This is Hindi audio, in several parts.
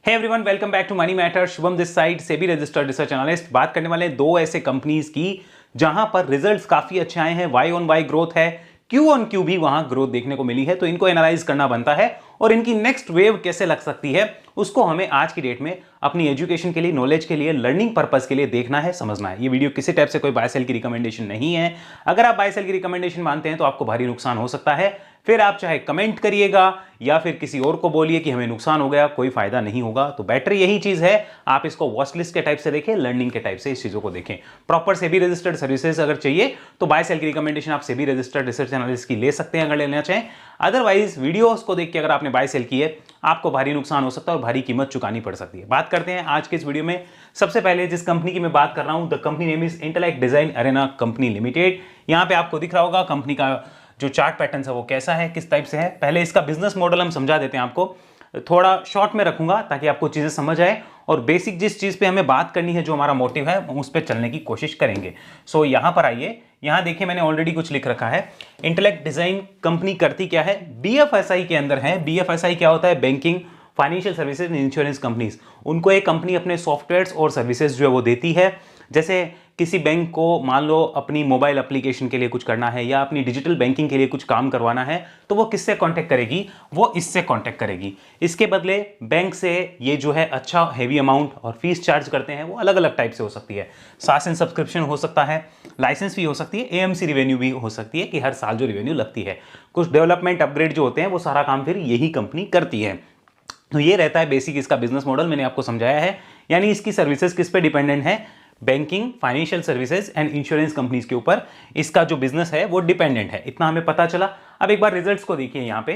Hey everyone, welcome back to money matter. Shubham this side, SEBI registered research analyst. बात करने वाले हैं दो ऐसे कंपनीज की जहां पर रिजल्ट्स काफी अच्छे आए हैं, वाई ऑन वाई ग्रोथ है, क्यू ऑन क्यू भी वहां ग्रोथ देखने को मिली है। तो इनको एनालाइज करना बनता है और इनकी नेक्स्ट वेव कैसे लग सकती है उसको हमें आज की डेट में अपनी एजुकेशन के लिए, नॉलेज के लिए, लर्निंग पर्पस के लिए देखना है, समझना है। ये वीडियो किसी टाइप से कोई बाय सेल की रिकमेंडेशन नहीं है। अगर आप बाय सेल की रिकमेंडेशन मानते हैं तो आपको भारी नुकसान हो सकता है। फिर आप चाहे कमेंट करिएगा या फिर किसी और को बोलिए कि हमें नुकसान हो गया, कोई फायदा नहीं होगा। तो बेटर यही चीज है, आप इसको वॉच लिस्ट के टाइप से देखें, लर्निंग के टाइप से इस चीजों को देखें। प्रॉपर सेबी रजिस्टर्ड सर्विसेज अगर चाहिए तो बाय सेल की रिकमेंडेशन आप सेबी रजिस्टर्ड रिसर्च एनालिस्ट की ले सकते हैं अगर लेना चाहें। अदरवाइज वीडियोस को देख के अगर आपने बाय सेल की है, आपको भारी नुकसान हो सकता है और भारी कीमत चुकानी पड़ सकती है। बात करते हैं आज के इस वीडियो में। सबसे पहले जिस कंपनी की मैं बात कर रहा हूं, the company name is intellect design Arena company limited. यहां पे आपको दिख रहा होगा कंपनी का जो चार्ट पैटर्न है वो कैसा है, किस टाइप से है। पहले इसका बिजनेस मॉडल हम समझा देते हैं आपको, थोड़ा शॉर्ट में रखूंगा ताकि आपको चीजें समझ आए और बेसिक जिस चीज पे हमें बात करनी है, जो हमारा मोटिव है, उस पर चलने की कोशिश करेंगे। सो यहां पर आइए, यहां देखिए मैंने ऑलरेडी कुछ लिख रखा है। इंटेलेक्ट डिजाइन कंपनी करती क्या है, बीएफएसआई के अंदर है। बीएफएसआई क्या होता है? Banking, financial services, insurance companies. उनको एक कंपनी अपने सॉफ्टवेयर्स और सर्विसेज जो है वो देती है। जैसे किसी बैंक को मान लो अपनी मोबाइल एप्लीकेशन के लिए कुछ करना है या अपनी डिजिटल बैंकिंग के लिए कुछ काम करवाना है, तो वो किससे कांटेक्ट करेगी? वो इससे कांटेक्ट करेगी। इसके बदले बैंक से ये जो है अच्छा हैवी अमाउंट और फीस चार्ज करते हैं। वो अलग अलग टाइप से हो सकती है। सास एंड सब्सक्रिप्शन हो सकता है, लाइसेंस भी हो सकती है, एएमसी रिवेन्यू भी हो सकती है कि हर साल जो रिवेन्यू लगती है। कुछ डेवलपमेंट अपग्रेड जो होते हैं वो सारा काम फिर यही कंपनी करती है। तो ये रहता है बेसिक इसका बिजनेस मॉडल, मैंने आपको समझाया है। यानी इसकी सर्विसेज किस पे डिपेंडेंट है? Banking, financial services and insurance companies के ऊपर इसका जो बिजनेस है वो डिपेंडेंट है। इतना हमें पता चला। अब एक बार रिजल्ट्स को देखिए यहां पे।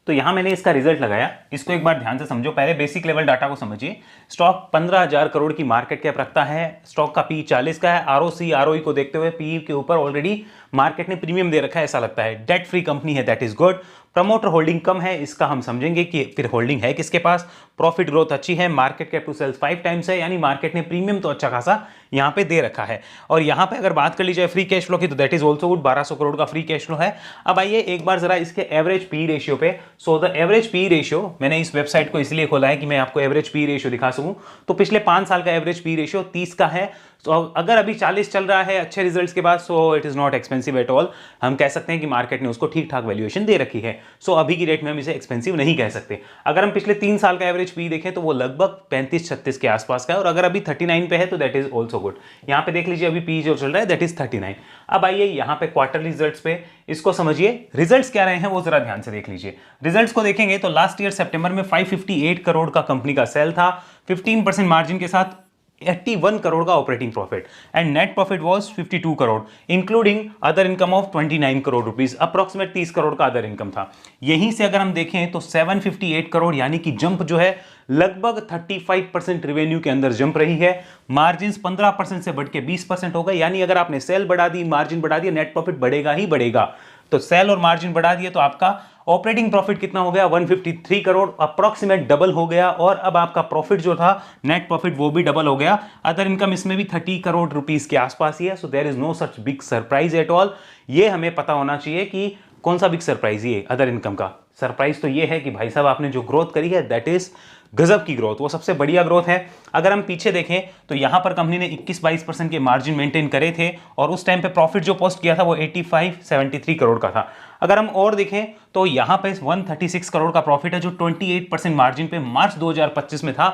तो यहां मैंने इसका रिजल्ट लगाया, इसको एक बार ध्यान से समझो। पहले बेसिक लेवल डाटा को समझिए। स्टॉक 15,000 करोड़ की मार्केट कैप रखता है। स्टॉक का पी 40 का है। आरओसी आरओई को देखते हुए पी के ऊपर ऑलरेडी मार्केट ने प्रीमियम दे रखा है, ऐसा लगता है। डेट फ्री कंपनी है, that is good. Promoter holding कम है, इसका हम समझेंगे कि फिर होल्डिंग है किसके पास। प्रॉफिट ग्रोथ अच्छी है, market cap to sales 5 times है, यानी मार्केट ने प्रीमियम तो अच्छा खासा यहां पे दे रखा है। और यहां पे अगर बात कर ली जाए फ्री कैश फ्लो की, तो that is also good. 1200 crore का फ्री कैश फ्लो है। अब आइए एक बार जरा इसके एवरेज पी रेशियो पे। So the average P ratio, मैंने इस वेबसाइट को इसलिए खोला है कि मैं आपको एवरेज पी रेशियो दिखा सकूं। तो पिछले 5 साल का एवरेज पी रेशियो 30 का है। तो अगर अभी 40 चल रहा है अच्छे रिजल्ट्स के बाद, so it is not expensive at all. हम कह सकते हैं कि मार्केट ने उसको ठीक ठाक वैल्यूएशन दे रखी है। सो अभी की रेट में हम इसे एक्सपेंसिव नहीं कह सकते। अगर हम पिछले 3 साल का एवरेज पी देखें तो वो लगभग 35-36 के आसपास का है। और अगर अभी 39 पे है तो दैट इज ऑल्सो गुड। यहां पे देख लीजिए अभी पी जो चल रहा है दैट इज 39। अब आइए यहां पे क्वार्टरली रिजल्ट्स पे, इसको समझिए। रिजल्ट्स क्या रहे हैं वो जरा ध्यान से देख लीजिए। रिजल्ट्स को देखेंगे तो लास्ट ईयर सितंबर में 558 करोड़ का कंपनी का सेल था, 15% मार्जिन के साथ 81 करोड़ का operating profit and net profit was 52 crore including other income of 29 crore rupees. Approximate 30 crore का अदर इनकम था। यहीं से अगर हम देखें तो 758 करोड़, यानी कि जंप जो है लगभग 35% रेवेन्यू के अंदर जंप रही है। मार्जिन 15% से बढ़ के 20% हो गए, यानी अगर आपने सेल बढ़ा दी, मार्जिन बढ़ा दिया, नेट प्रॉफिट बढ़ेगा ही बढ़ेगा। तो सेल और मार्जिन बढ़ा दिए तो आपका ऑपरेटिंग प्रॉफिट कितना हो गया? 153 करोड़, अप्रॉक्सीमेट डबल हो गया। और अब आपका प्रॉफिट जो था, नेट प्रॉफिट, वो भी डबल हो गया। अदर इनकम इसमें भी 30 करोड़ रुपीस के आसपास ही है। So there is no such big surprise at all. ये हमें पता होना चाहिए कि कौन सा बिग सरप्राइज ये अदर इनकम का। सरप्राइज तो ये है कि भाई साहब आपने जो ग्रोथ करी है दैट इज गजब की ग्रोथ, वो सबसे बढ़िया ग्रोथ है। अगर हम पीछे देखें तो यहां पर कंपनी ने 21-22% के मार्जिन मेंटेन करे थे और उस टाइम पे प्रॉफिट जो पोस्ट किया था वो 85-73 करोड़ का था। अगर हम और देखें तो यहां पे 136 करोड़ का प्रॉफिट है जो 28% मार्जिन पे मार्च 2025 में था।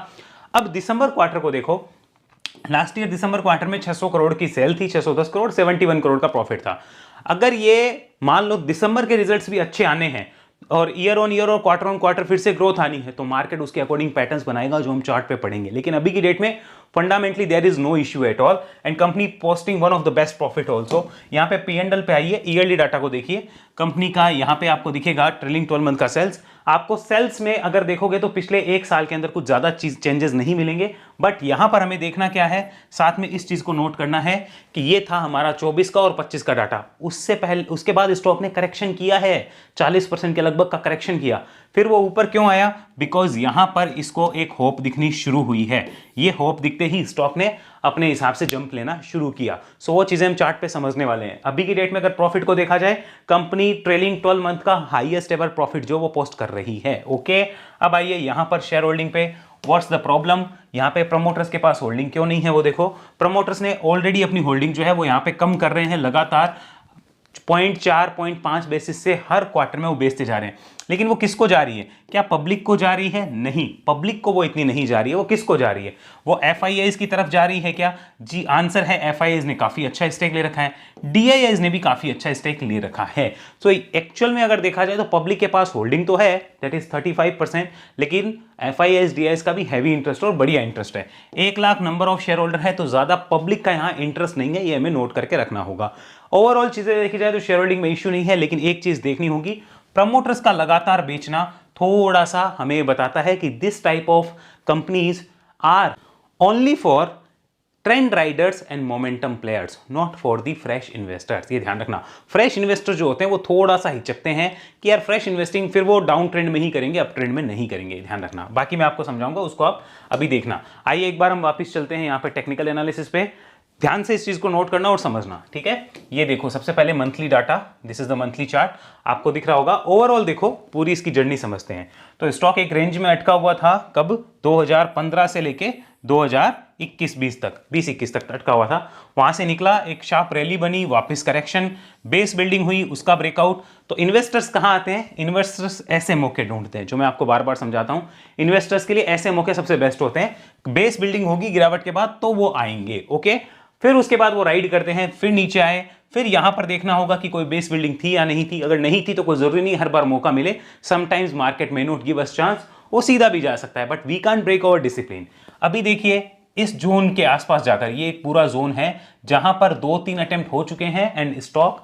अब दिसंबर क्वार्टर को देखो, लास्ट ईयर दिसंबर क्वार्टर में 600 करोड़ की सेल थी, 610 करोड़, 71 करोड़ का प्रॉफिट था। अगर ये मान लो दिसंबर के रिजल्ट्स भी अच्छे आने हैं और ईयर ऑन ईयर और क्वार्टर ऑन क्वार्टर फिर से ग्रोथ आनी है, तो मार्केट उसके अकॉर्डिंग पैटर्न्स बनाएगा जो हम चार्ट पे पढ़ेंगे। लेकिन अभी की डेट में fundamentally there is no issue at all and company posting one of the best profit also. यहाँ पे पी&एल पे आइए, ईयरली डाटा को देखिए कंपनी का। यहाँ पे आपको दिखेगा ट्रेलिंग 12 मंथ का सेल्स। आपको सेल्स में अगर देखोगे तो पिछले 1 साल के अंदर कुछ ज्यादा चेंजेस नहीं मिलेंगे, बट यहां पर हमें देखना क्या है, साथ में इस चीज को नोट करना है कि ये था हमारा 24 का और 25 का डाटा। उससे पहले, उसके बाद स्टॉक ने करेक्शन किया है, 40% के लगभग का करेक्शन किया। फिर वो ऊपर क्यों आया? बिकॉज यहां पर इसको एक होप दिखनी शुरू हुई है। ये होप दिखते ही स्टॉक ने अपने हिसाब से जंप लेना शुरू किया। सो वो चीजें हम चार्ट पे समझने वाले हैं। अभी की डेट में अगर प्रॉफिट को देखा जाए, कंपनी ट्रेलिंग 12 मंथ का हाईएस्ट एवर प्रॉफिट जो वो पोस्ट कर रही है। ओके, अब आइए यहां पर शेयर होल्डिंग पे। What's the problem? यहाँ पे प्रमोटर्स के पास होल्डिंग क्यों नहीं है वो देखो, प्रमोटर्स ने ऑलरेडी अपनी होल्डिंग जो है वो यहाँ पे कम कर रहे हैं लगातार, 0.4 0.5 बेसिस से हर क्वार्टर में वो बेचते जा रहे हैं। लेकिन वो किसको जा रही है? क्या पब्लिक को जा रही है? नहीं, पब्लिक को वो इतनी नहीं जा रही है। वो किसको जा रही है? वो एफआईआईज की तरफ जा रही है क्या? जी आंसर है एफआईआईज ने काफी अच्छा स्टेक ले रखा है, डीआईआईज ने भी काफी अच्छा स्टेक ले रखा है। तो एक्चुअल में अगर देखा जाए तो पब्लिक के पास होल्डिंग तो है, दैट इज 35%, लेकिन एफआईआईज डीआईआईज का भी हैवी इंटरेस्ट और बढ़िया इंटरेस्ट है। 1 lakh number of share holder है, तो ज्यादा पब्लिक का यहाँ इंटरेस्ट नहीं है, ये हमें नोट करके रखना होगा। ओवरऑल चीजें देखी जाए तो शेयर होल्डिंग में इश्यू नहीं है, लेकिन एक चीज देखनी होगी, प्रमोटर्स का लगातार बेचना थोड़ा सा हमें बताता है कि this type of companies are only for trend riders and momentum players, not for the fresh investors. ये ध्यान रखना, फ्रेश इन्वेस्टर जो होते हैं वो थोड़ा सा हिचकते हैं कि यार फ्रेश इन्वेस्टिंग फिर वो डाउन ट्रेंड में ही करेंगे, अप ट्रेंड में नहीं करेंगे। ध्यान रखना, बाकी मैं आपको समझाऊंगा, उसको आप अभी देखना। आइए एक बार हम वापस चलते हैं यहाँ पे टेक्निकल एनालिसिस पे, ध्यान से इस चीज को नोट करना और समझना, ठीक है। ये देखो सबसे पहले monthly data, this is the monthly chart, आपको दिख रहा होगा। ओवरऑल देखो पूरी इसकी जर्नी समझते हैं। तो स्टॉक एक रेंज में अटका हुआ था, कब? 2015 से लेके 2021-20 तक, 20-21 तक अटका हुआ था। वहां से निकला, एक शार्प रैली बनी, वापस करेक्शन, बेस बिल्डिंग हुई, उसका ब्रेकआउट। तो इन्वेस्टर्स कहां आते हैं? इन्वेस्टर्स ऐसे मौके ढूंढते हैं, जो मैं आपको बार बार समझाता हूं। इन्वेस्टर्स के लिए ऐसे मौके सबसे बेस्ट होते हैं। बेस बिल्डिंग होगी गिरावट के बाद तो वो आएंगे, ओके। फिर उसके बाद वो राइड करते हैं, फिर नीचे आए, फिर यहां पर देखना होगा कि कोई बेस बिल्डिंग थी या नहीं थी। अगर नहीं थी तो कोई जरूरी नहीं हर बार मौका मिले, समटाइम्स मार्केट में नॉट गिव अस चांस, वो सीधा भी जा सकता है, but we can't break our discipline. अभी देखिए इस जोन के आसपास जाकर, ये एक पूरा जोन है जहां पर 2-3 अटेम्प्ट हो चुके हैं एंड स्टॉक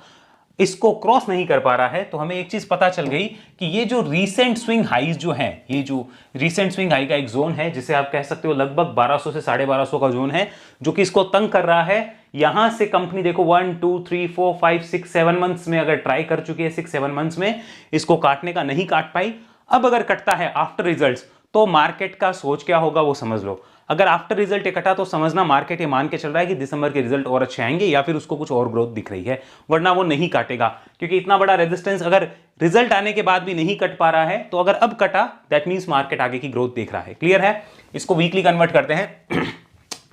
इसको क्रॉस नहीं कर पा रहा है। तो हमें एक चीज पता चल गई कि ये जो रीसेंट स्विंग हाईज जो है, ये जो रीसेंट स्विंग हाई का एक जोन है, जिसे आप कह सकते हो लगभग 1200 से 1250 का जोन है, जो कि इसको तंग कर रहा है। यहां से कंपनी देखो 1 2 3 4 5 6 7 मंथ्स में अगर ट्राई कर चुकी है, 6-7 मंथ्स में इसको काटने का, नहीं काट पाई। अब अगर कटता है आफ्टर रिजल्ट्स, तो मार्केट का सोच क्या होगा वो समझ लो। अगर आफ्टर रिजल्ट ये कटा तो समझना मार्केट ये मान के चल रहा है कि दिसंबर के रिजल्ट और अच्छे आएंगे, या फिर उसको कुछ और ग्रोथ दिख रही है, वरना वो नहीं काटेगा। क्योंकि इतना बड़ा रेजिस्टेंस अगर रिजल्ट आने के बाद भी नहीं कट पा रहा है, तो अगर अब कटा दैट मींस मार्केट आगे की ग्रोथ देख रहा है। क्लियर है? इसको वीकली कन्वर्ट करते हैं।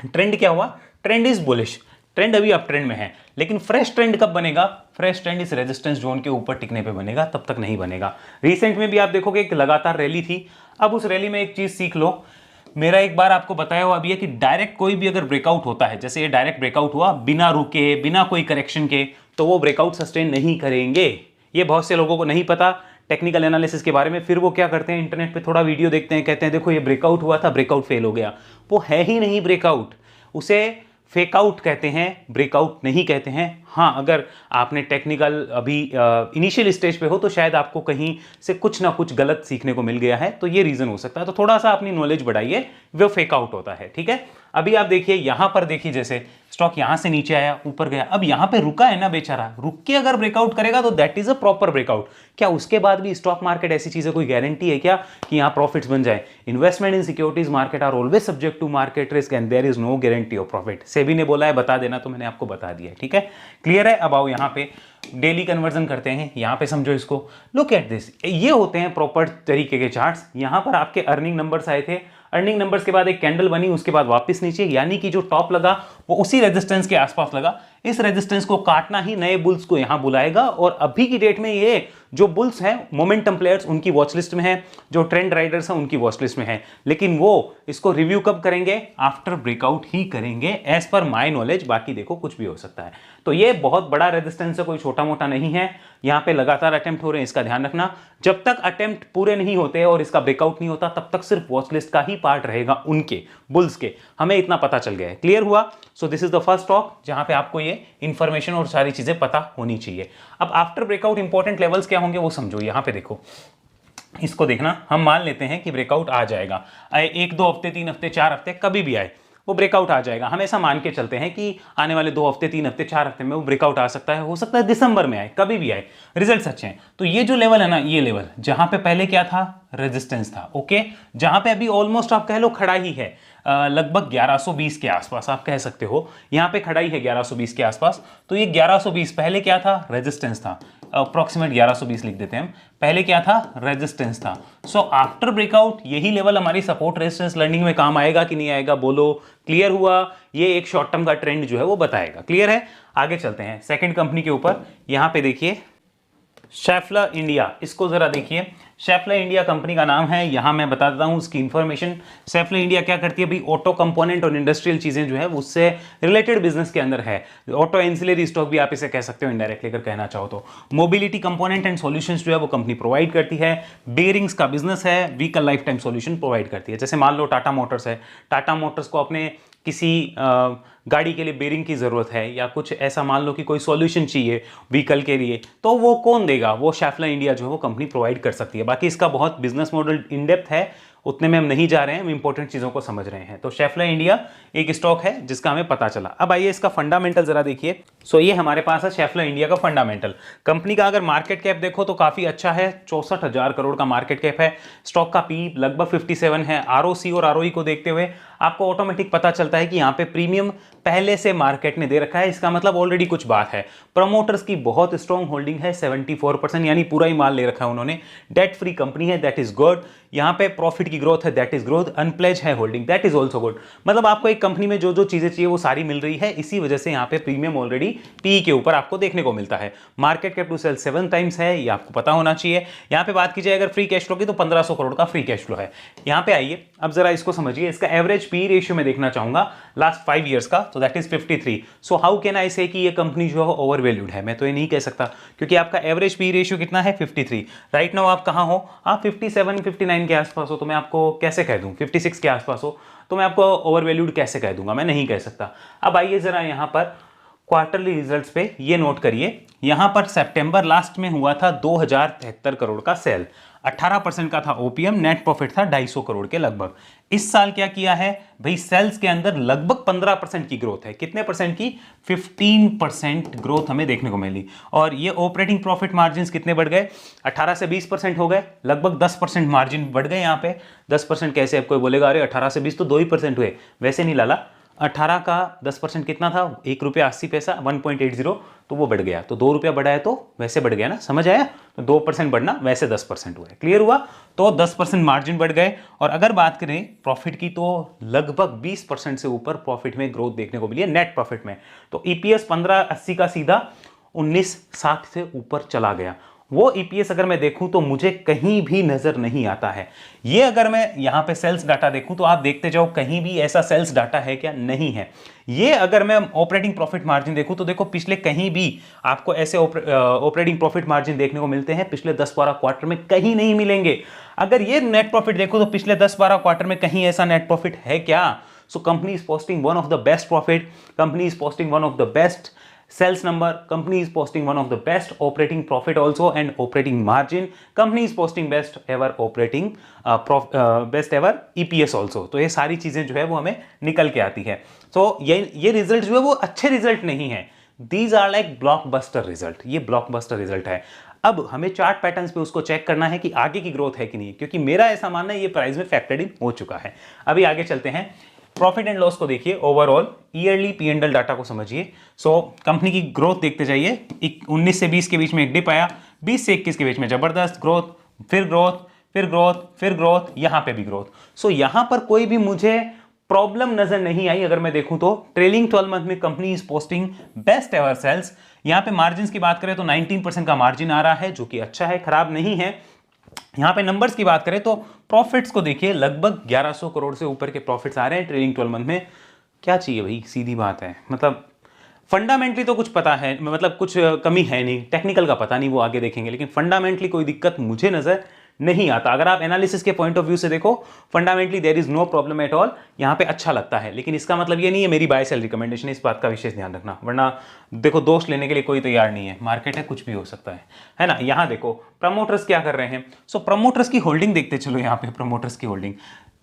ट्रेंड क्या हुआ? ट्रेंड इज बुलिश, ट्रेंड अभी अप ट्रेंड में है, लेकिन फ्रेश ट्रेंड कब बनेगा? फ्रेश ट्रेंड इस रेजिस्टेंस जोन के ऊपर टिकने पे बनेगा, तब तक नहीं बनेगा। रिसेंट में भी आप देखोगे एक लगातार रैली थी। अब उस रैली में एक चीज सीख लो, मेरा एक बार आपको बताया हुआ अभी है कि डायरेक्ट कोई भी अगर ब्रेकआउट होता है, जैसे ये डायरेक्ट ब्रेकआउट हुआ बिना रुके, बिना कोई करेक्शन के, तो वो ब्रेकआउट सस्टेन नहीं करेंगे। ये बहुत से लोगों को नहीं पता टेक्निकल एनालिसिस के बारे में। फिर वो क्या करते हैं, इंटरनेट पे थोड़ा वीडियो देखते हैं, कहते हैं देखो ये ब्रेकआउट हुआ था, ब्रेकआउट फेल हो गया। वो है ही नहीं ब्रेकआउट, उसे फेक आउट कहते हैं, ब्रेकआउट नहीं कहते हैं। हाँ, अगर आपने टेक्निकल अभी इनिशियल स्टेज पे हो तो शायद आपको कहीं से कुछ ना कुछ गलत सीखने को मिल गया है, तो ये रीजन हो सकता है। तो थोड़ा सा अपनी नॉलेज बढ़ाइए, वो फेक आउट होता है, ठीक है। अभी आप देखिए यहां पर, देखिए जैसे स्टॉक यहां से नीचे आया, ऊपर गया, अब यहां पे रुका है ना बेचारा, रुक के अगर ब्रेकआउट करेगा तो that is a proper breakout. क्या उसके बाद भी स्टॉक मार्केट ऐसी चीजें कोई गारंटी है क्या कि यहां प्रॉफिट्स बन जाए? Investment in securities market are always subject to market risk and there is no guarantee of profit. SEBI ने बोला है बता देना, तो मैंने आपको बता दिया है, ठीक है। क्लियर है? अब आओ यहाँ पे डेली कन्वर्जन करते हैं, यहां पे समझो इसको। लुक एट दिस, ये होते हैं प्रॉपर तरीके के चार्ट्स। यहां पर आपके अर्निंग नंबर्स आए थे, अर्निंग नंबर्स के बाद एक कैंडल बनी, उसके बाद वापस नीचे, यानी कि जो टॉप लगा वो उसी रेजिस्टेंस के आसपास लगा। इस रेजिस्टेंस को काटना ही नए बुल्स को यहां बुलाएगा, और अभी की डेट में ये जो बुल्स हैं मोमेंटम प्लेयर्स उनकी वॉच लिस्ट में है, जो ट्रेंड राइडर्स हैं उनकी वॉच लिस्ट में है। लेकिन वो इसको रिव्यू कब करेंगे? आफ्टर ब्रेकआउट ही करेंगे, एज पर माई नॉलेज। बाकी देखो कुछ भी हो सकता है। तो ये बहुत बड़ा रेजिस्टेंस है, कोई छोटा मोटा नहीं है। यहां पे लगातार अटेम्प्ट हो रहे हैं, इसका ध्यान रखना। जब तक अटेम्प्ट पूरे नहीं होते और इसका ब्रेकआउट नहीं होता, तब तक सिर्फ वॉच लिस्ट का ही पार्ट रहेगा उनके बुल्स के। हमें इतना पता चल गया है। क्लियर हुआ? So this is the first stock जहां पे आपको ये इंफॉर्मेशन और सारी चीजें पता होनी चाहिए। अब आफ्टर ब्रेकआउट इंपॉर्टेंट लेवल्स क्या होंगे वो समझो। यहां पे देखो, इसको देखना, हम मान लेते हैं कि ब्रेकआउट आ जाएगा, 1-2 हफ्ते, 3 हफ्ते, 4 हफ्ते, कभी भी आए वो ब्रेकआउट आ जाएगा। हम ऐसा मान के चलते हैं कि आने वाले 2 हफ्ते, 3 हफ्ते, 4 हफ्ते में वो ब्रेकआउट आ सकता है। हो सकता है दिसंबर में आए, कभी भी आए, रिजल्ट्स अच्छे हैं। तो ये जो लेवल है ना, ये लेवल जहां पे पहले क्या था, रेजिस्टेंस था, ओके, जहां पे अभी ऑलमोस्ट आप कह लो खड़ा ही है। लगभग 1120 के आसपास आप कह सकते हो, यहाँ पे खड़ा ही है 1120 के आसपास। तो ये 1120 पहले क्या था, रेजिस्टेंस था, अप्रोक्सीमेट 1120 लिख देते हैं हम, पहले क्या था, रेजिस्टेंस था। सो आफ्टर ब्रेकआउट यही लेवल हमारी सपोर्ट रेजिस्टेंस लर्निंग में काम आएगा कि नहीं आएगा, बोलो। क्लियर हुआ, ये एक शॉर्ट टर्म का ट्रेंड जो है वो बताएगा। क्लियर है, आगे चलते हैं सेकंड कंपनी के ऊपर। यहां पे देखिए शेफलर इंडिया, इसको जरा देखिए। शेफलर इंडिया कंपनी का नाम है, यहां मैं बता देता हूं उसकी इंफॉर्मेशन। शेफलर इंडिया क्या करती है भाई, ऑटो कंपोनेंट और इंडस्ट्रियल चीजें जो है उससे रिलेटेड बिजनेस के अंदर है। ऑटो एंसिलरी स्टॉक भी आप इसे कह सकते हो इनडायरेक्टली अगर कहना चाहो तो। मोबिलिटी कंपोनेंट एंड सॉल्यूशंस जो है वो कंपनी प्रोवाइड करती है। बेयरिंग्स का बिजनेस है, vehicle life time solution provide करती है। जैसे मान लो टाटा मोटर्स है, टाटा मोटर्स को अपने किसी गाड़ी के लिए बेरिंग की ज़रूरत है या कुछ ऐसा मान लो कि कोई सॉल्यूशन चाहिए व्हीकल के लिए, तो वो कौन देगा, वो शेफलर इंडिया जो है वो कंपनी प्रोवाइड कर सकती है। बाकी इसका बहुत बिजनेस मॉडल इन डेप्थ है, उतने में हम नहीं जा रहे हैं, हम इंपॉर्टेंट चीज़ों को समझ रहे हैं। तो शेफलर इंडिया एक स्टॉक है जिसका हमें पता चला। अब आइए इसका फंडामेंटल जरा देखिए। सो ये हमारे पास है शेफलर इंडिया का फंडामेंटल। कंपनी का अगर मार्केट कैप देखो तो काफ़ी अच्छा है, 64,000 करोड़ का मार्केट कैप है। स्टॉक का पी लगभग 57 है। आरओसी और आरओई को देखते हुए आपको ऑटोमेटिक पता चलता है कि यहाँ पे प्रीमियम पहले से मार्केट ने दे रखा है, इसका मतलब ऑलरेडी कुछ बात है। प्रमोटर्स की बहुत स्ट्रॉन्ग होल्डिंग है, 74%, यानी पूरा ही माल ले रखा है उन्होंने। डेट फ्री कंपनी है, दैट इज गुड। यहाँ पे प्रॉफिट की ग्रोथ है, दैट इज ग्रोथ। अनप्लेज है holding, that is also good. मतलब आपको एक कंपनी में जो जो चीजें चाहिए वो सारी मिल रही है, इसी वजह से यहाँ पे प्रीमियम ऑलरेडी पी के ऊपर आपको देखने को मिलता है। Market cap to sale 7 times है, ये आपको पता होना चाहिए। यहाँ पे बात की जाए अगर फ्री कैश फ्लो की तो 1500 करोड़ का फ्री कैश फ्लो है। यहाँ पे आइए अब जरा इसको समझिए। इसका एवरेज पी रेशियो में देखना चाहूंगा लास्ट 5 ईयर्स का, तो that is 53। So how can I से कि ये कंपनी जो है ओवर वैल्यूड है? मैं तो ये नहीं कह सकता, क्योंकि आपका एवरेज पी रेशियो कितना है, 53। राइट नाउ आप कहां हो, आप 57 59 के आसपास हो, तो मैं आपको कैसे कह दूं, 56 के आसपास हो तो मैं आपको ओवर वैल्यूड कैसे कह दूंगा? मैं नहीं कह सकता। अब आइए जरा यहां पर क्वार्टरली रिजल्ट्स पे ये नोट करिए। यहां पर सितंबर लास्ट में हुआ था 2073 करोड़ का सेल, 18% का था ओपीएम, नेट प्रॉफिट था 250 करोड़ के लगभग। इस साल क्या किया है भाई, सेल्स के अंदर लगभग 15% की ग्रोथ है। कितने परसेंट की? 15% ग्रोथ हमें देखने को मिली। और ये ऑपरेटिंग प्रॉफिट मार्जिन कितने बढ़ गए, 18 से 20% हो गए, लगभग 10% मार्जिन बढ़ गए। यहाँ पे 10% कैसे? अब कोई बोलेगा अरे 18 से 20 तो 2% हुए, वैसे नहीं लाला। 18 का 10% कितना था, ₹1.80, 1.80, तो वो बढ़ गया। तो ₹2 बढ़ा है तो वैसे बढ़ गया ना, समझ आया? तो 2% बढ़ना, वैसे 10% हुआ है। क्लियर हुआ? तो 10% मार्जिन बढ़ गए। और अगर बात करें प्रॉफिट की तो लगभग 20% से ऊपर प्रॉफिट में ग्रोथ देखने को मिली है, नेट प्रॉफिट में। तो ईपीएस 1580 का सीधा 1960 से ऊपर चला गया। वो ईपीएस अगर मैं देखूं तो मुझे कहीं भी नजर नहीं आता है। ये अगर मैं यहां पे सेल्स डाटा देखूं तो आप देखते जाओ कहीं भी ऐसा सेल्स डाटा है क्या? नहीं है। ये अगर मैं ऑपरेटिंग प्रॉफिट मार्जिन देखूं तो देखो पिछले कहीं भी आपको ऐसे ऑपरेटिंग प्रॉफिट मार्जिन देखने को मिलते हैं, पिछले 10-12 क्वार्टर में कहीं नहीं मिलेंगे। अगर ये नेट प्रॉफिट देखो तो पिछले 10-12 क्वार्टर में कहीं ऐसा नेट प्रॉफिट है क्या? So company is posting one of the best profit, company is posting one of the best sales number, company is posting one of the best operating profit also and operating margin, company is posting best ever operating best ever EPS also। तो ये सारी चीजें जो है वो हमें निकल के आती है। तो ये रिजल्ट जो है वो अच्छे रिजल्ट नहीं है, these are like blockbuster result, ये ब्लॉकबस्टर रिजल्ट है। अब हमें चार्ट पैटर्न्स पे उसको चेक करना है कि आगे की ग्रोथ है कि नहीं, क्योंकि मेरा ऐसा मानना है ये प्राइस में फैक्टर्ड इन हो चुका है। अभी आगे चलते हैं, प्रॉफिट एंड लॉस को देखिए, ओवरऑल ईयरली P&L डाटा को समझिए। सो कंपनी की ग्रोथ देखते जाइए। 19 से 20 के बीच में एक डिप आया, 20 से 21 के बीच में जबरदस्त ग्रोथ, फिर ग्रोथ, फिर ग्रोथ, फिर ग्रोथ, यहां पे भी ग्रोथ। सो यहां पर कोई भी मुझे प्रॉब्लम नजर नहीं आई। अगर मैं देखूं तो ट्रेलिंग 12 मंथ में company is posting best ever sales. यहां पे मार्जिन की बात करें तो 19% का मार्जिन आ रहा है, जो कि अच्छा है, खराब नहीं है। यहां पे नंबर्स की बात करें तो प्रॉफिट्स को देखिए, लगभग 1100 करोड़ से ऊपर के प्रॉफिट्स आ रहे हैं ट्रेलिंग 12 मंथ में। क्या चाहिए भाई, सीधी बात है। मतलब फंडामेंटली तो कुछ पता है, मतलब कुछ कमी है नहीं, टेक्निकल का पता नहीं, वो आगे देखेंगे, लेकिन फंडामेंटली कोई दिक्कत मुझे नजर नहीं आता। अगर आप एनालिसिस के पॉइंट ऑफ व्यू से देखो, fundamentally there is no problem at all, यहां पे अच्छा लगता है। लेकिन इसका मतलब ये नहीं है मेरी बाय सेल रिकमेंडेशन, इस बात का विशेष ध्यान रखना, वरना देखो दोष लेने के लिए कोई तैयार नहीं है। मार्केट है, कुछ भी हो सकता है ना। यहां देखो प्रमोटर्स क्या कर रहे हैं। सो प्रमोटर्स की होल्डिंग देखते चलो। यहाँ पे प्रमोटर्स की holding,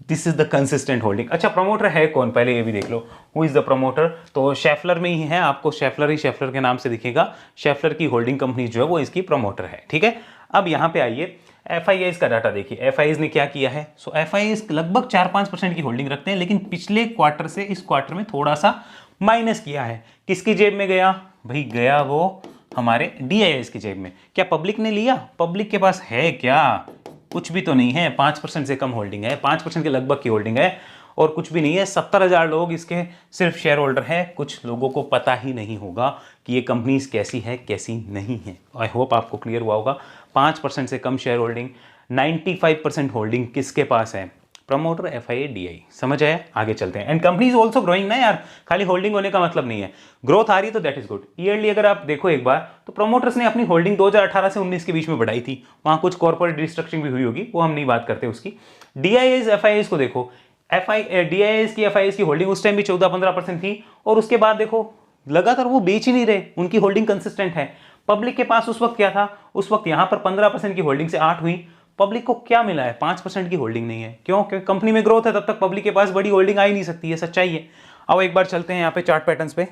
this is the consistent holding. अच्छा, प्रमोटर है कौन, पहले ये भी देख लो, हु इज द प्रमोटर। तो शेफलर में ही है, आपको शेफलर ही शेफलर के नाम से दिखेगा। शेफलर की होल्डिंग कंपनी जो है वो इसकी प्रमोटर है, ठीक है। अब यहां पे आइए, FIIs का डाटा देखिए, FIIs ने क्या किया है। सो FIIs लगभग 4-5% की होल्डिंग रखते हैं, लेकिन पिछले क्वार्टर से इस क्वार्टर में थोड़ा सा माइनस किया है। किसकी जेब में गया भाई? गया वो हमारे DIIs की जेब में। क्या पब्लिक ने लिया? पब्लिक के पास है क्या? कुछ भी तो नहीं है। 5% से कम होल्डिंग है, 5% के लगभग की होल्डिंग है और कुछ भी नहीं है। 70,000 लोग इसके सिर्फ शेयर होल्डर हैं। कुछ लोगों को पता ही नहीं होगा कि ये कंपनीज कैसी है कैसी नहीं है। आई होप आपको क्लियर हुआ होगा। 5% से कम शेयर होल्डिंग, 95% होल्डिंग किसके पास है? Promoter, FII, DI। समझ आया? आगे चलते हैं। And company is also growing ना यार, खाली होल्डिंग होने का मतलब नहीं है। ग्रोथ आ रही तो दैट इज गुड। ईयरली अगर आप देखो एक बार, तो प्रमोटर्स ने अपनी होल्डिंग 2018 से 19 के बीच में बढ़ाई थी। वहां कुछ कॉर्पोरेट रिस्ट्रक्चरिंग भी हुई होगी, वो हम नहीं बात करते उसकी। DIIs, FIIs को देखो, DIIs की, FIIs की होल्डिंग उस टाइम भी 14-15% थी और उसके बाद देखो लगातार वो बेच ही नहीं रहे, उनकी होल्डिंग कंसिस्टेंट है। पब्लिक के पास उस वक्त क्या था? उस वक्त यहां पर 15% की होल्डिंग से 8 हुई। पब्लिक को क्या मिला है? 5% की होल्डिंग नहीं है। क्यों? क्योंकि कंपनी में ग्रोथ है, तब तक पब्लिक के पास बड़ी होल्डिंग आ ही नहीं सकती है, सच्चाई है। अब एक बार चलते हैं यहाँ पे चार्ट पैटर्न्स पे।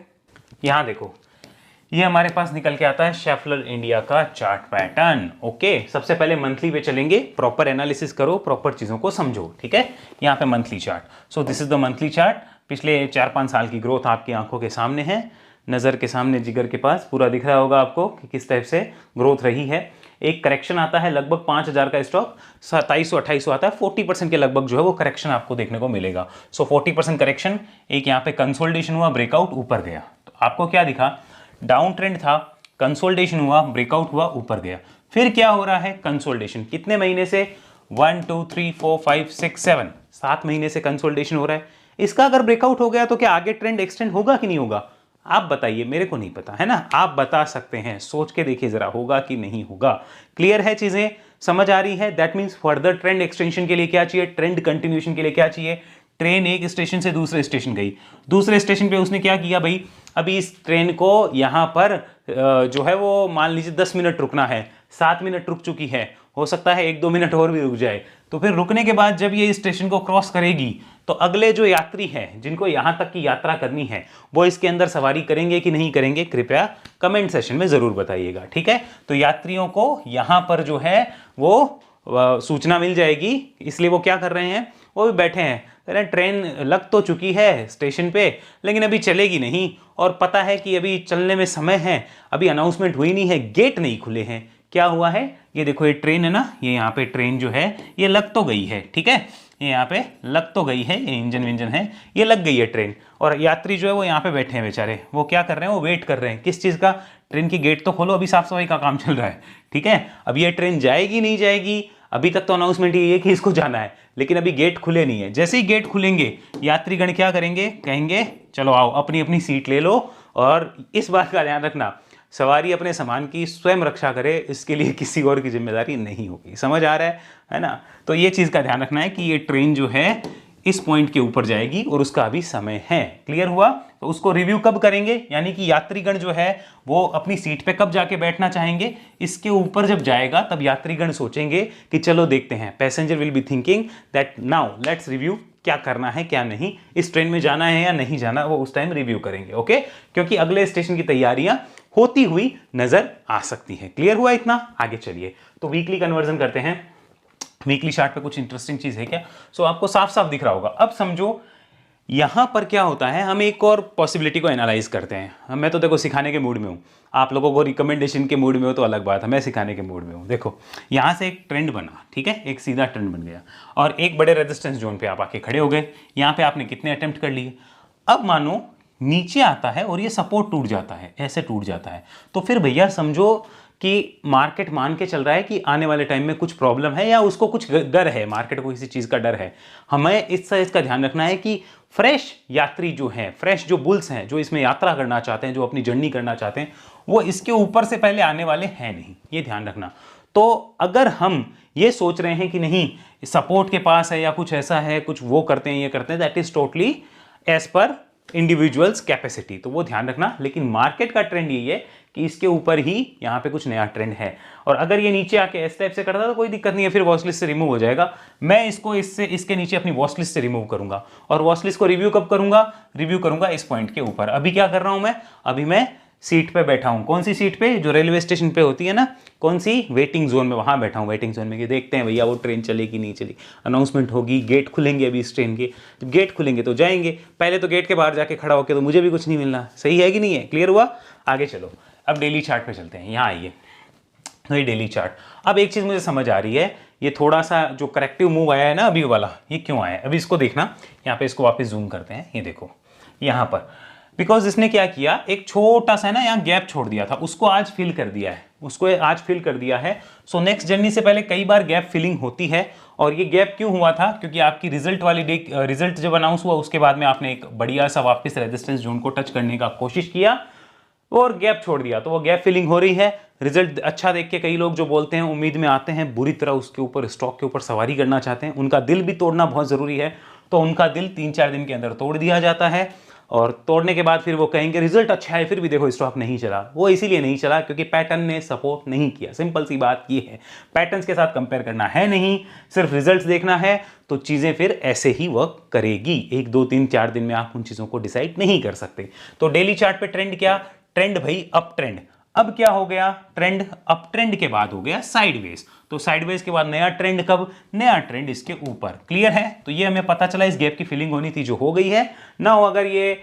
यहाँ देखो, ये हमारे पास निकल के आता है शेफलर इंडिया का चार्ट पैटर्न। ओके, सबसे पहले मंथली पे चलेंगे। प्रॉपर एनालिसिस करो, प्रॉपर चीजों को समझो, ठीक है। यहाँ पे monthly chart. So this is the monthly chart. पिछले 4-5 साल की ग्रोथ आपकी आंखों के सामने है, नजर के सामने, जिगर के पास पूरा दिख रहा होगा आपको कि किस टाइप से ग्रोथ रही है। एक करेक्शन आता है लगभग 5,000 का स्टॉक, 2700-2800 आता है। 40% के लगभग जो है वो करेक्शन आपको देखने को मिलेगा। सो 40% करेक्शन। एक यहाँ पे कंसोलिडेशन हुआ, ब्रेकआउट, ऊपर गया। तो आपको क्या दिखा? डाउन ट्रेंड था, कंसोलिडेशन हुआ, ब्रेकआउट हुआ, ऊपर गया। फिर क्या हो रहा है? कंसोलिडेशन। कितने महीने से? 1 2 3 4 5 6 7 7 महीने से कंसोलिडेशन हो रहा है। इसका अगर ब्रेकआउट हो गया तो क्या आगे ट्रेंड एक्सटेंड होगा कि नहीं होगा? आप बताइए, मेरे को नहीं पता, है ना। आप बता सकते हैं, सोच के देखिए जरा, होगा कि नहीं होगा। क्लियर है? चीजें समझ आ रही है? That means further trend extension के लिए क्या चाहिए? ट्रेंड कंटिन्यूएशन के लिए क्या चाहिए? ट्रेन एक स्टेशन से दूसरे स्टेशन गई, दूसरे स्टेशन पे उसने क्या किया भाई? अभी इस ट्रेन को यहां पर जो है वो मान लीजिए 10 मिनट रुकना है, 7 मिनट रुक चुकी है, हो सकता है 1-2 मिनट और भी रुक जाए। तो फिर रुकने के बाद जब ये इस स्टेशन को क्रॉस करेगी तो अगले जो यात्री हैं जिनको यहां तक की यात्रा करनी है वो इसके अंदर सवारी करेंगे कि नहीं करेंगे? कृपया कमेंट सेशन में जरूर बताइएगा, ठीक है। तो यात्रियों को यहां पर जो है वो सूचना मिल जाएगी, इसलिए वो क्या कर रहे हैं? वो भी बैठे हैं। अरे ट्रेन लग तो चुकी है स्टेशन पे, लेकिन अभी चलेगी नहीं, और पता है कि अभी चलने में समय है, अभी अनाउंसमेंट हुई नहीं है, गेट नहीं खुले हैं। क्या हुआ है? ये देखो, ये ट्रेन है ना, ये यहाँ पे ट्रेन जो है ये लग तो गई है, ठीक है, ये यहाँ पे लग तो गई है, ये इंजन विंजन है, ये लग गई है ट्रेन, और यात्री जो है वो यहाँ पे बैठे हैं बेचारे। वो क्या कर रहे हैं? वो वेट कर रहे हैं। किस चीज़ का? ट्रेन की गेट तो खोलो, अभी साफ सफाई का काम चल रहा है, ठीक है। अब ये ट्रेन जाएगी नहीं जाएगी, अभी तक तो अनाउंसमेंट ये है कि इसको जाना है, लेकिन अभी गेट खुले नहीं है। जैसे ही गेट खुलेंगे यात्रीगण क्या करेंगे? कहेंगे चलो आओ अपनी अपनी सीट ले लो। और इस बात का ध्यान रखना, सवारी अपने सामान की स्वयं रक्षा करे, इसके लिए किसी और की जिम्मेदारी नहीं होगी। समझ आ रहा है ना। तो ये चीज़ का ध्यान रखना है कि ये ट्रेन जो है इस पॉइंट के ऊपर जाएगी और उसका अभी समय है। क्लियर हुआ? तो उसको रिव्यू कब करेंगे? यानी कि यात्रीगण जो है वो अपनी सीट पे कब जाके बैठना चाहेंगे? इसके ऊपर जब जाएगा तब यात्रीगण सोचेंगे कि चलो देखते हैं। Passenger will be thinking that now let's review, क्या करना है क्या नहीं, इस ट्रेन में जाना है या नहीं जाना, वो उस टाइम रिव्यू करेंगे। ओके, क्योंकि अगले स्टेशन की तैयारियां होती हुई नजर आ सकती है। क्लियर हुआ इतना? आगे चलिए, तो वीकली कन्वर्जन करते हैं। वीकली चार्ट पे कुछ इंटरेस्टिंग चीज है क्या? सो आपको साफ साफ दिख रहा होगा। अब समझो यहां पर क्या होता है, हम एक और पॉसिबिलिटी को एनालाइज करते हैं। मैं तो देखो सिखाने के मूड में हूं, आप लोगों को रिकमेंडेशन के मूड में हो तो अलग बात है, मैं सिखाने के मूड में हूं। देखो यहां से एक ट्रेंड बना, ठीक है, एक सीधा ट्रेंड बन गया और एक बड़े रेजिस्टेंस जोन पे आप आके खड़े हो गए। यहां पे आपने कितने अटेम्प्ट कर लिए? अब मानो नीचे आता है और ये सपोर्ट टूट जाता है, ऐसे टूट जाता है, तो फिर भैया समझो कि मार्केट मान के चल रहा है कि आने वाले टाइम में कुछ प्रॉब्लम है या उसको कुछ डर है, मार्केट को किसी चीज का डर है। हमें इस चीज का ध्यान रखना है कि फ्रेश यात्री जो हैं, फ्रेश जो बुल्स हैं, जो इसमें यात्रा करना चाहते हैं, जो अपनी जर्नी करना चाहते हैं, वो इसके ऊपर से पहले आने वाले हैं नहीं, ये ध्यान रखना। तो अगर हम ये सोच रहे हैं कि नहीं सपोर्ट के पास है या कुछ ऐसा है, कुछ वो करते हैं ये करते हैं, that is totally as per individuals capacity, तो वो ध्यान रखना। लेकिन मार्केट का ट्रेंड यही है कि इसके ऊपर ही यहाँ पे कुछ नया ट्रेंड है, और अगर ये नीचे आके इस टाइप से करता तो कोई दिक्कत नहीं है, फिर वॉच लिस्ट से रिमूव हो जाएगा। मैं इसको इससे इसके नीचे अपनी वॉच लिस्ट से रिमूव करूंगा, और वॉच लिस्ट को रिव्यू कब करूंगा? रिव्यू करूंगा इस पॉइंट के ऊपर। अभी क्या कर रहा हूं मैं? अभी मैं सीट पे बैठा हूँ। कौन सी सीट पे? जो रेलवे स्टेशन पे होती है ना, कौन सी? वेटिंग जोन में, वहाँ बैठा हूँ वेटिंग जोन में। कि देखते हैं भैया वो ट्रेन चलेगी नहीं चली, अनाउंसमेंट होगी, गेट खुलेंगे अभी इस ट्रेन के, जब गेट खुलेंगे तो जाएंगे। पहले तो गेट के बाहर जाके खड़ा होकर तो मुझे भी कुछ नहीं मिलना। सही है कि नहीं है? क्लियर हुआ? आगे चलो, अब डेली चार्ट पे चलते हैं। यहाँ आइए, तो ये डेली चार्ट। अब एक चीज़ मुझे समझ आ रही है, ये थोड़ा सा जो करेक्टिव मूव आया है ना अभी वाला, ये क्यों आया है? अभी इसको देखना, यहाँ पे इसको वापस जूम करते हैं। ये देखो यहाँ पर, बिकॉज इसने क्या किया, एक छोटा सा ना यहाँ गैप छोड़ दिया था, उसको आज फिल कर दिया है, उसको आज फिल कर दिया है। सो नेक्स्ट जर्नी से पहले कई बार गैप फिलिंग होती है। और ये गैप क्यों हुआ था? क्योंकि आपकी रिजल्ट वाली डे, रिजल्ट जब अनाउंस हुआ उसके बाद में आपने एक बढ़िया सा वापस रेजिस्टेंस जोन को टच करने का कोशिश किया और गैप छोड़ दिया, तो वो गैप फिलिंग हो रही है। रिजल्ट अच्छा देख के कई लोग जो बोलते हैं, उम्मीद में आते हैं, बुरी तरह उसके ऊपर, स्टॉक के ऊपर सवारी करना चाहते हैं, उनका दिल भी तोड़ना बहुत ज़रूरी है। तो उनका दिल 3-4 दिन के अंदर तोड़ दिया जाता है, और तोड़ने के बाद फिर वो कहेंगे रिजल्ट अच्छा है, फिर भी देखो स्टॉक नहीं चला। वो इसीलिए नहीं चला क्योंकि पैटर्न ने सपोर्ट नहीं किया। सिंपल सी बात ये है, पैटर्न्स के साथ कंपेयर करना है नहीं, सिर्फ रिजल्ट्स देखना है, तो चीज़ें फिर ऐसे ही वर्क करेगी। 1, 2, 3, 4 दिन में आप उन चीज़ों को डिसाइड नहीं कर सकते। तो डेली चार्ट पे ट्रेंड क्या? ट्रेंड भाई अप ट्रेंड। अब क्या हो गया? ट्रेंड अप ट्रेंड के बाद हो गया साइडवेज। तो साइडवेज के बाद नया ट्रेंड कब? नया ट्रेंड इसके ऊपर। क्लियर है? तो ये हमें पता चला, इस गैप की फिलिंग होनी थी जो हो गई है ना। अगर ये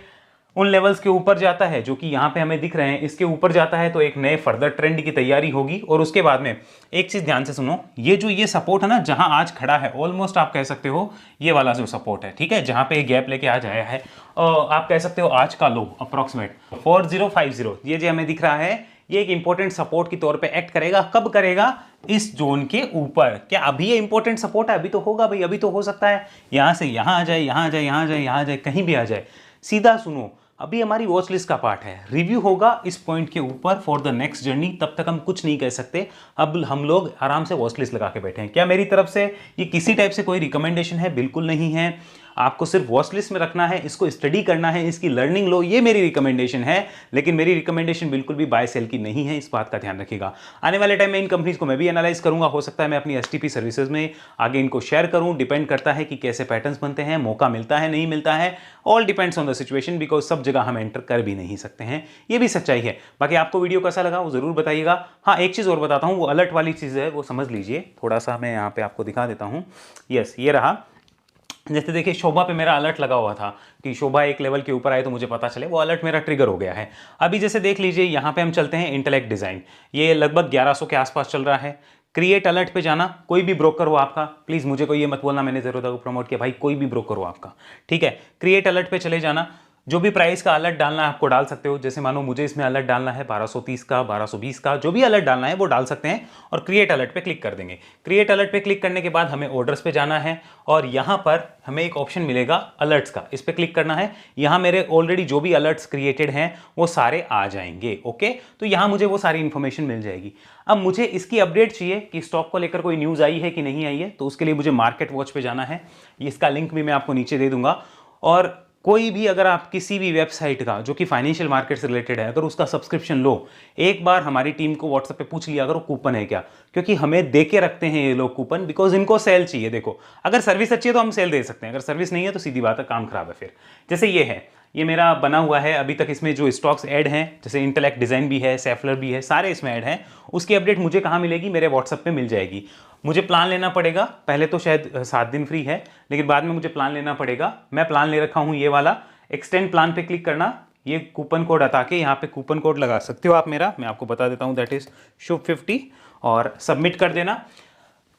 उन लेवल्स के ऊपर जाता है जो कि यहाँ पे हमें दिख रहे हैं, इसके ऊपर जाता है, तो एक नए फर्दर ट्रेंड की तैयारी होगी। और उसके बाद में एक चीज ध्यान से सुनो, ये जो ये सपोर्ट है ना, जहां आज खड़ा है, ऑलमोस्ट आप कह सकते हो ये वाला जो सपोर्ट है, ठीक है, जहां पे गैप लेके आज आया है, आप कह सकते हो आज का लो अप्रोक्सीमेट 4050, ये जो हमें दिख रहा है, ये एक इंपॉर्टेंट सपोर्ट के तौर पे एक्ट करेगा। कब करेगा? इस जोन के ऊपर। क्या अभी ये इंपॉर्टेंट सपोर्ट है? अभी तो होगा भाई, अभी तो हो सकता है यहां से यहां आ जाए, यहां आ जाए, यहां आ जाए, यहां आ जाए, कहीं भी आ जाए। सीधा सुनो, अभी हमारी वॉच लिस्ट का पार्ट है, रिव्यू होगा इस पॉइंट के ऊपर फॉर द नेक्स्ट जर्नी, तब तक हम कुछ नहीं कह सकते। अब हम लोग आराम से वॉच लिस्ट लगा के बैठे हैं। क्या मेरी तरफ से ये किसी टाइप से कोई रिकमेंडेशन है? बिल्कुल नहीं है। आपको सिर्फ वॉच लिस्ट में रखना है, इसको स्टडी करना है, इसकी लर्निंग लो, ये मेरी रिकमेंडेशन है। लेकिन मेरी रिकमेंडेशन बिल्कुल भी बाय सेल की नहीं है, इस बात का ध्यान रखिएगा। आने वाले टाइम में इन कंपनीज को मैं भी एनालाइज करूंगा, हो सकता है मैं अपनी एसटीपी सर्विसेज में आगे इनको शेयर करूं। डिपेंड करता है कि कैसे पैटर्न्स बनते हैं, मौका मिलता है नहीं मिलता है, all depends on the situation, because सब जगह हम एंटर कर भी नहीं सकते हैं, ये भी सच्चाई है। बाकी आपको वीडियो कैसा लगा वो जरूर बताइएगा। हाँ, एक चीज़ और बताता हूँ, वो अलर्ट वाली चीज़ है, वो समझ लीजिए। थोड़ा सा मैं यहाँ पे आपको दिखा देता हूँ। यस, ये रहा। जैसे देखिए, शोभा पे मेरा अलर्ट लगा हुआ था कि शोभा एक लेवल के ऊपर आए तो मुझे पता चले, वो अलर्ट मेरा ट्रिगर हो गया है। अभी जैसे देख लीजिए, यहाँ पे हम चलते हैं इंटेलेक्ट डिज़ाइन, ये लगभग 1100 के आसपास चल रहा है। क्रिएट अलर्ट पे जाना, कोई भी ब्रोकर हो आपका, प्लीज़ मुझे कोई ये मत बोलना मैंने ज़रूरत को प्रमोट किया, भाई कोई भी ब्रोकर हो आपका, ठीक है, क्रिएट अलर्ट पे चले जाना। जो भी प्राइस का अलर्ट डालना है आपको डाल सकते हो। जैसे मानो मुझे इसमें अलर्ट डालना है 1230 का, 1220 का, जो भी अलर्ट डालना है वो डाल सकते हैं, और क्रिएट अलर्ट पे क्लिक कर देंगे। क्रिएट अलर्ट पे क्लिक करने के बाद हमें ऑर्डर्स पे जाना है, और यहाँ पर हमें एक ऑप्शन मिलेगा अलर्ट्स का, इस पर क्लिक करना है। यहाँ मेरे ऑलरेडी जो भी अलर्ट्स क्रिएटेड हैं वो सारे आ जाएंगे। ओके, तो यहाँ मुझे वो सारी इंफॉर्मेशन मिल जाएगी। अब मुझे इसकी अपडेट चाहिए कि स्टॉक को लेकर कोई न्यूज़ आई है कि नहीं आई है, तो उसके लिए मुझे मार्केट वॉच पे जाना है। इसका लिंक भी मैं आपको नीचे दे दूंगा। और कोई भी अगर आप किसी भी वेबसाइट का जो कि फाइनेंशियल मार्केट से रिलेटेड है, अगर उसका सब्सक्रिप्शन लो, एक बार हमारी टीम को व्हाट्सएप पे पूछ लिया अगर वो कूपन है क्या, क्योंकि हमें दे के रखते हैं ये लोग कूपन, बिकॉज इनको सेल चाहिए। देखो, अगर सर्विस अच्छी है तो हम सेल दे सकते हैं, अगर सर्विस नहीं है तो सीधी बात है काम खराब है फिर। जैसे ये है, ये मेरा बना हुआ है अभी तक, इसमें जो स्टॉक्स ऐड हैं, जैसे इंटेलेक्ट डिज़ाइन भी है, सेफलर भी है, सारे इसमें ऐड हैं। उसकी अपडेट मुझे कहाँ मिलेगी? मेरे व्हाट्सएप पे मिल जाएगी। मुझे प्लान लेना पड़ेगा, पहले तो शायद 7 दिन फ्री है, लेकिन बाद में मुझे प्लान लेना पड़ेगा। मैं प्लान ले रखा हूँ ये वाला, एक्सटेंड प्लान पे क्लिक करना, ये कूपन कोड हटा के यहाँ पे कूपन कोड लगा सकते हो आप मेरा, मैं आपको बता देता हूँ, दैट इज शुभ50, और सबमिट कर देना।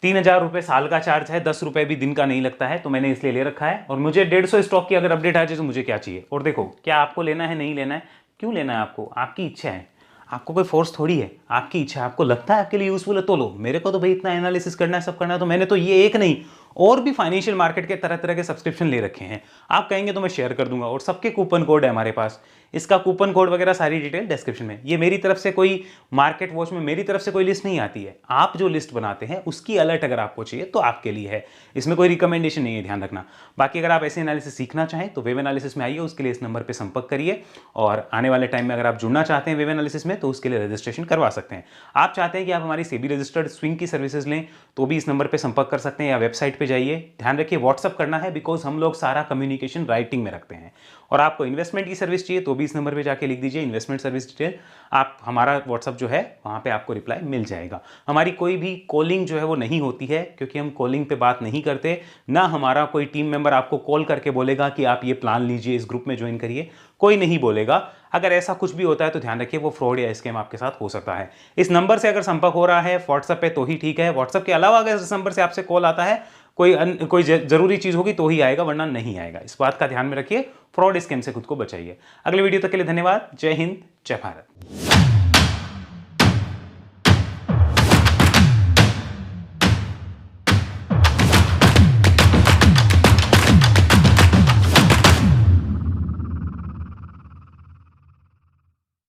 3000 रुपये साल का चार्ज है, 10 रुपये भी दिन का नहीं लगता है, तो मैंने इसलिए ले रखा है। और मुझे 150 स्टॉक की अगर अपडेट आ जाए तो मुझे क्या चाहिए। और देखो, क्या आपको लेना है नहीं लेना है, क्यों लेना है आपको, आपकी इच्छा है, आपको कोई फोर्स थोड़ी है, आपकी इच्छा है। आपको लगता है आपके लिए यूजफुल है तो लो। मेरे को तो भाई इतना एनालिसिस करना है, सब करना है, तो मैंने तो ये एक नहीं और भी फाइनेंशियल मार्केट के तरह तरह के सब्सक्रिप्शन ले रखे हैं। आप कहेंगे तो मैं शेयर कर दूंगा, और सबके कूपन कोड है हमारे पास, इसका कूपन कोड वगैरह सारी डिटेल डिस्क्रिप्शन में। ये मेरी तरफ से कोई मार्केट वॉच में मेरी तरफ से कोई लिस्ट नहीं आती है, आप जो लिस्ट बनाते हैं उसकी अलर्ट अगर आपको चाहिए तो आपके लिए है, इसमें कोई रिकमेंडेशन नहीं है, ध्यान रखना। बाकी अगर आप ऐसे एनालिसिस सीखना चाहें तो वेब एनालिसिस में आइए, उसके लिए इस नंबर पर संपर्क करिए। और आने वाले टाइम में अगर आप जुड़ना चाहते हैं वेब एनालिसिस में तो उसके लिए रजिस्ट्रेशन करवा सकते हैं। आप चाहते हैं कि आप हमारी सेबी रजिस्टर्ड स्विंग की सर्विसेज लें तो भी इस नंबर पर संपर्क कर सकते हैं, या वेबसाइट पे जाइए। ध्यान रखिए व्हाट्सअप करना है, बिकॉज हम लोग सारा कम्युनिकेशन राइटिंग में रखते हैं। और आपको इन्वेस्टमेंट की सर्विस चाहिए तो भी इस नंबर पे जाके लिख दीजिए इन्वेस्टमेंट सर्विस डिटेल। आप हमारा व्हाट्सअप जो है वहाँ पे आपको रिप्लाई मिल जाएगा। हमारी कोई भी कॉलिंग जो है वो नहीं होती है, क्योंकि हम कॉलिंग पे बात नहीं करते। ना हमारा कोई टीम मेंबर आपको कॉल करके बोलेगा कि आप ये प्लान लीजिए, इस ग्रुप में ज्वाइन करिए, कोई नहीं बोलेगा। अगर ऐसा कुछ भी होता है तो ध्यान रखिए वो फ्रॉड या स्कैम आपके साथ हो सकता है। इस नंबर से अगर संपर्क हो रहा है व्हाट्सएप पे तो ही ठीक है। व्हाट्सएप के अलावा अगर इस नंबर से आपसे कॉल आता है, कोई जरूरी चीज होगी तो ही आएगा, वरना नहीं आएगा। इस बात का ध्यान में रखिए, फ्रॉड स्कैम से खुद को बचाइए। अगले वीडियो तक के लिए धन्यवाद। जय हिंद, जय भारत।